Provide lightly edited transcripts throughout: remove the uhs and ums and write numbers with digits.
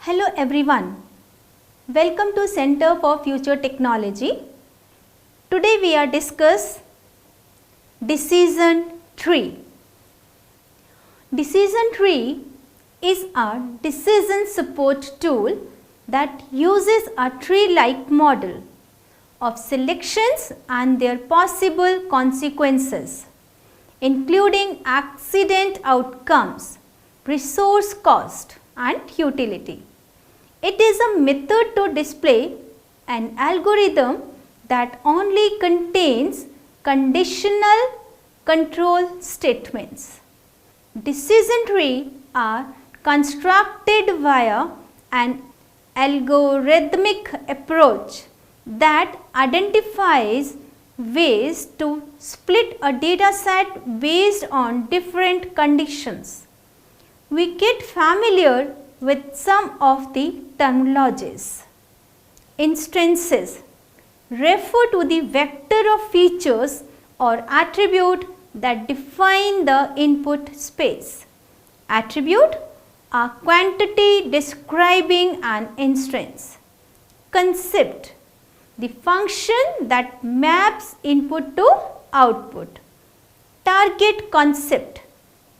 Hello everyone. Welcome to Center for Future Technology. Today we are discuss decision tree. Decision tree is a decision support tool that uses a tree-like model of selections and their possible consequences, including accident outcomes, resource cost and utility. It is a method to display an algorithm that only contains conditional control statements. Decision trees are constructed via an algorithmic approach that identifies ways to split a data set based on different conditions. We get familiar with some of the terminologies. Instances refer to the vector of features or attribute that define the input space. Attribute, a quantity describing an instance. Concept, the function that maps input to output. Target concept,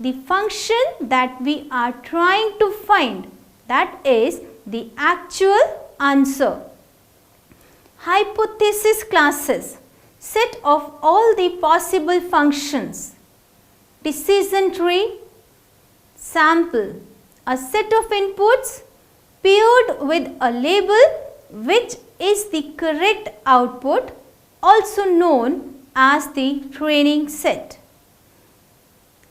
the function that we are trying to find, that is the actual answer. Hypothesis classes, set of all the possible functions. Decision tree, sample, a set of inputs paired with a label which is the correct output, also known as the training set.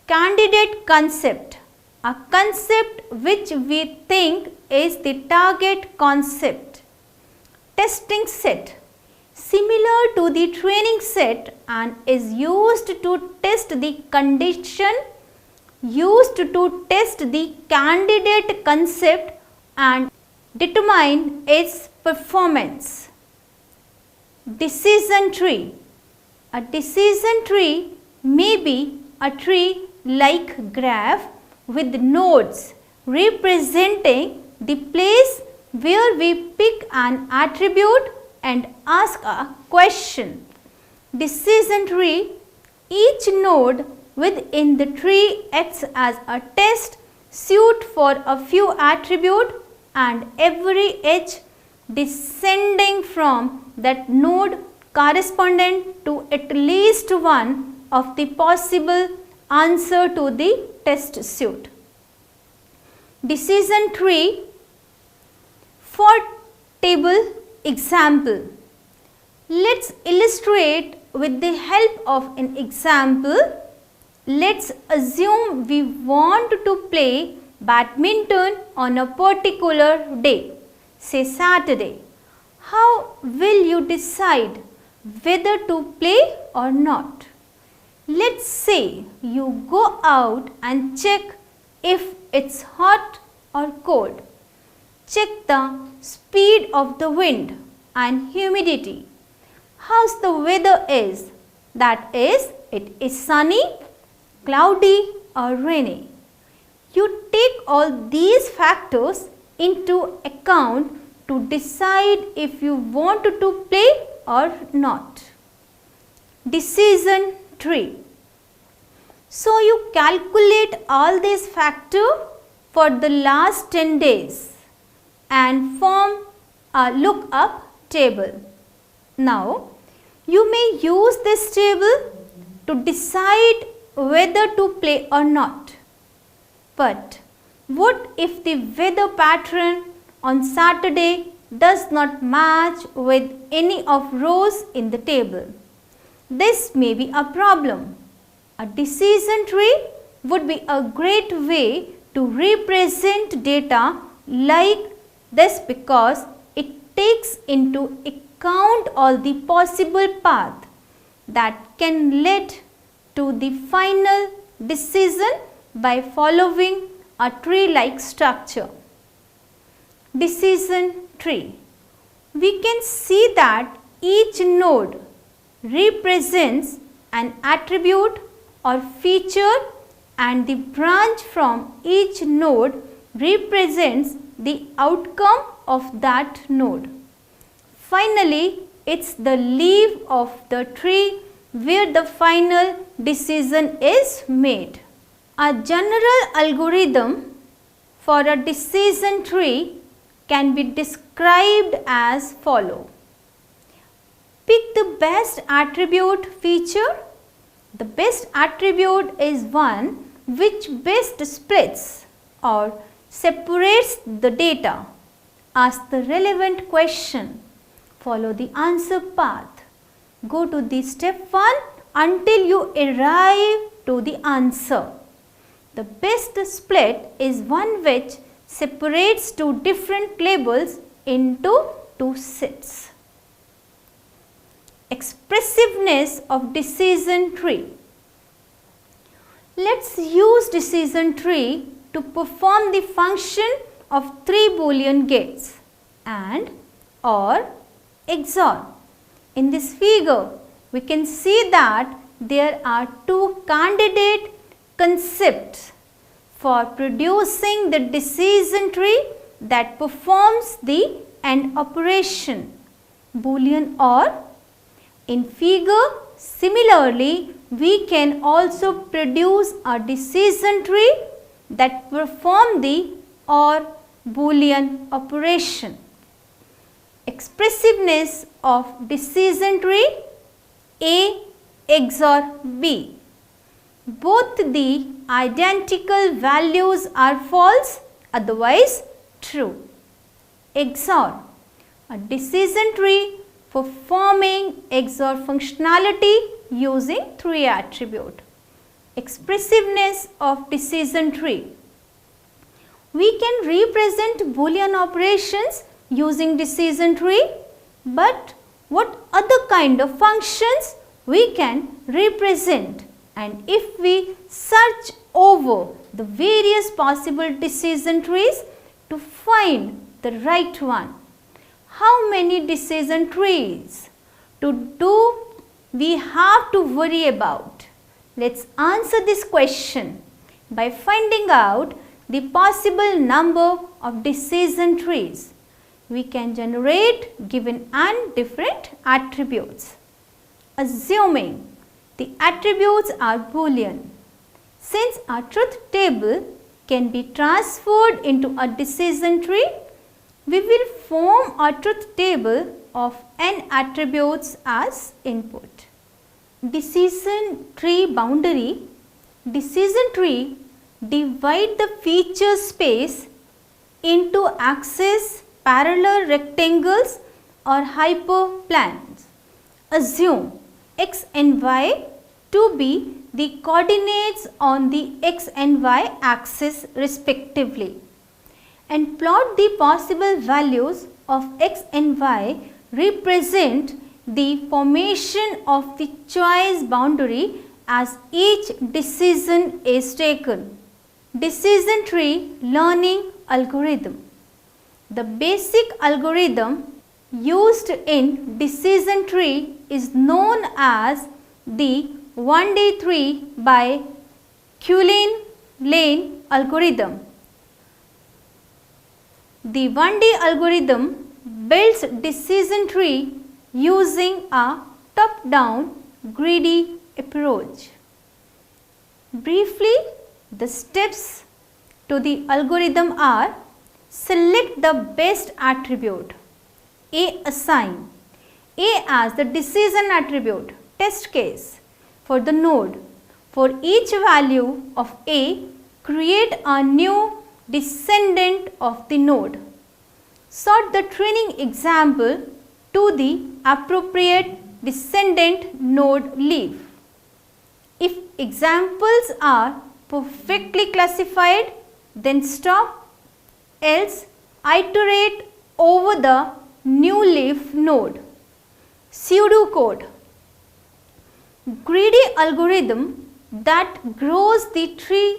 Candidate concept, a concept which we think is the target concept. Testing set, similar to the training set and is used to test the condition, used to test the candidate concept and determine its performance. Decision tree, a decision tree may be a tree like graph with nodes representing the place where we pick an attribute and ask a question. Decision tree, each node within the tree acts as a test suite for a few attributes and every edge descending from that node correspondent to at least one of the possible answer to the test suite. Decision tree for table example. Let's illustrate with the help of an example. Let's assume we want to play badminton on a particular day, say Saturday. How will you decide whether to play or not? Let's say you go out and check if it's hot or cold. Check the speed of the wind and humidity. How's the weather is? That is, it is sunny, cloudy or rainy. You take all these factors into account to decide if you want to play or not. Decision tree. So you calculate all these factors for the last 10 days and form a lookup table. Now you may use this table to decide whether to play or not. But what if the weather pattern on Saturday does not match with any of rows in the table? This may be a problem. A decision tree would be a great way to represent data like this because it takes into account all the possible paths that can lead to the final decision by following a tree-like structure. Decision tree. We can see that each node represents an attribute or feature and the branch from each node represents the outcome of that node. Finally, it's the leaf of the tree where the final decision is made. A general algorithm for a decision tree can be described as follows. Pick the best attribute feature. The best attribute is one which best splits or separates the data. Ask the relevant question. Follow the answer path. Go to the step 1 until you arrive to the answer. The best split is one which separates two different labels into two sets. Expressiveness of decision tree. Let's use decision tree to perform the function of 3 Boolean gates AND, OR, XOR. In this figure, we can see that there are 2 candidate concepts for producing the decision tree that performs the AND operation, Boolean OR. In figure, similarly, we can also produce a decision tree that perform the OR Boolean operation. Expressiveness of decision tree A XOR B. Both the identical values are false, otherwise true. XOR, a decision tree performing XOR functionality using 3 attributes. Expressiveness of decision tree. We can represent Boolean operations using decision tree, but what other kind of functions we can represent? And if we search over the various possible decision trees to find the right one, how many decision trees do we have to worry about? Let's answer this question by finding out the possible number of decision trees we can generate given n different attributes. Assuming the attributes are Boolean, since a truth table can be transferred into a decision tree, we will form a truth table of n attributes as input. Decision tree boundary. Decision tree divide the feature space into axis, parallel rectangles or hyperplanes. Assume x and y to be the coordinates on the x and y axis respectively, and plot the possible values of x and y represent the formation of the choice boundary as each decision is taken. Decision tree learning algorithm. The basic algorithm used in decision tree is known as the 1D tree by Cullen-Lane algorithm. The 1D algorithm builds decision tree using a top-down greedy approach. Briefly, the steps to the algorithm are: select the best attribute, A assign, A as the decision attribute, test case for the node. For each value of A, create a new descendant of the node. Sort the training example to the appropriate descendant node leaf. If examples are perfectly classified, then stop, else iterate over the new leaf node. Pseudocode. Greedy algorithm that grows the tree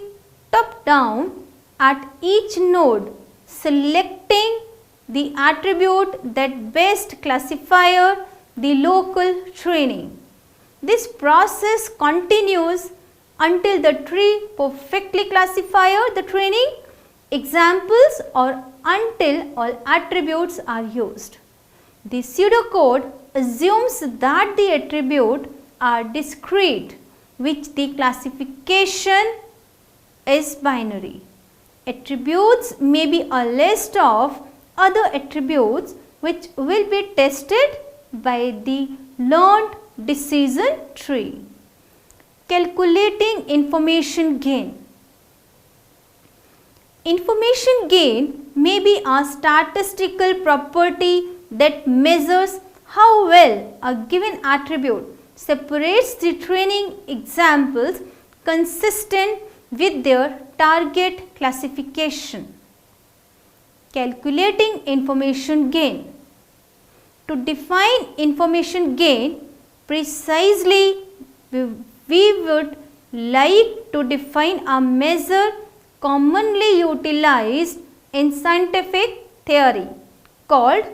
top down at each node, selecting the attribute that best classifier the local training. This process continues until the tree perfectly classifier the training examples or until all attributes are used. The pseudocode assumes that the attributes are discrete, which the classification is binary. Attributes may be a list of other attributes which will be tested by the learned decision tree. Calculating information gain. Information gain may be a statistical property that measures how well a given attribute separates the training examples consistent with their target classification. Calculating information gain. To define information gain precisely, we would like to define a measure commonly utilized in scientific theory called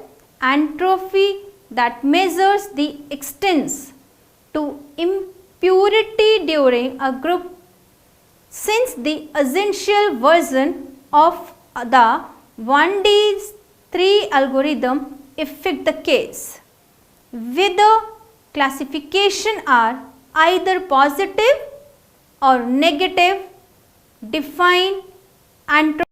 entropy that measures the extent to impurity during a group. Since the essential version of the 1D3 algorithm affect the case, whether classification are either positive or negative, define entropy